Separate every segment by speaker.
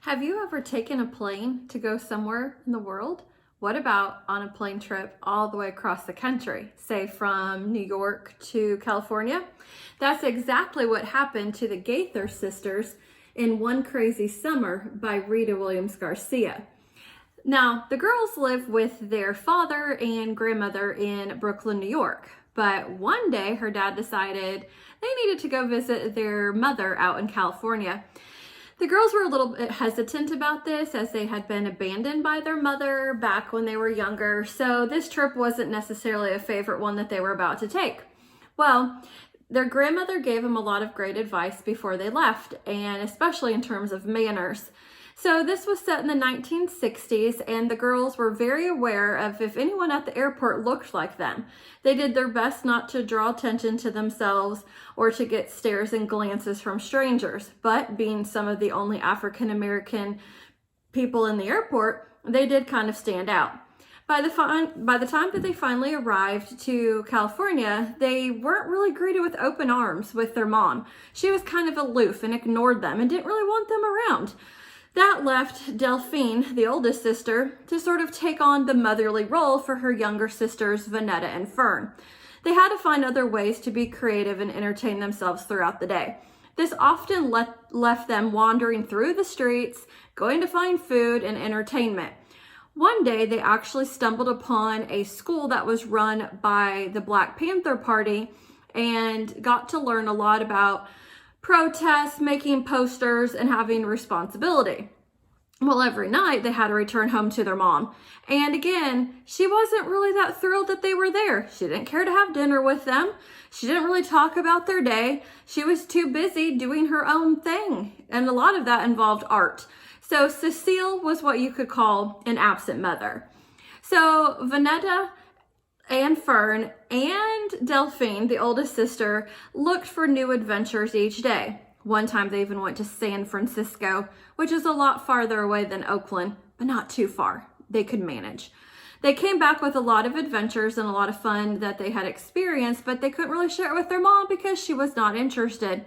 Speaker 1: Have you ever taken a plane to go somewhere in the world? What about on a plane trip all the way across the country, say from New York to California? That's exactly what happened to the Gaither sisters in One Crazy Summer by Rita Williams Garcia. Now, the girls live with their father and grandmother in Brooklyn, New York. But one day her dad decided they needed to go visit their mother out in California. The girls were a little bit hesitant about this as they had been abandoned by their mother back when they were younger, so this trip wasn't necessarily a favorite one that they were about to take. Well, their grandmother gave them a lot of great advice before they left, and especially in terms of manners. So this was set in the 1960s, and the girls were very aware of if anyone at the airport looked like them. They did their best not to draw attention to themselves or to get stares and glances from strangers. But being some of the only African American people in the airport, they did kind of stand out. By the time that they finally arrived to California, they weren't really greeted with open arms with their mom. She was kind of aloof and ignored them and didn't really want them around. That left Delphine, the oldest sister, to sort of take on the motherly role for her younger sisters, Vonetta and Fern. They had to find other ways to be creative and entertain themselves throughout the day. This often left them wandering through the streets, going to find food and entertainment. One day, they actually stumbled upon a school that was run by the Black Panther Party and got to learn a lot about protests, making posters, and having responsibility. Well, every night they had to return home to their mom. And again, she wasn't really that thrilled that they were there. She didn't care to have dinner with them. She didn't really talk about their day. She was too busy doing her own thing. And a lot of that involved art. So Cecile was what you could call an absent mother. So Vonetta and Fern and Delphine, the oldest sister, looked for new adventures each day. One time they even went to San Francisco, which is a lot farther away than Oakland, but not too far. They could manage. They came back with a lot of adventures and a lot of fun that they had experienced, but they couldn't really share it with their mom because she was not interested.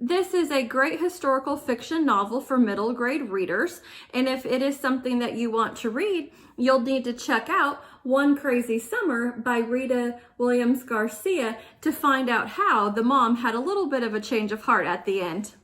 Speaker 1: This is a great historical fiction novel for middle grade readers, and if it is something that you want to read, you'll need to check out One Crazy Summer by Rita Williams Garcia to find out how the mom had a little bit of a change of heart at the end.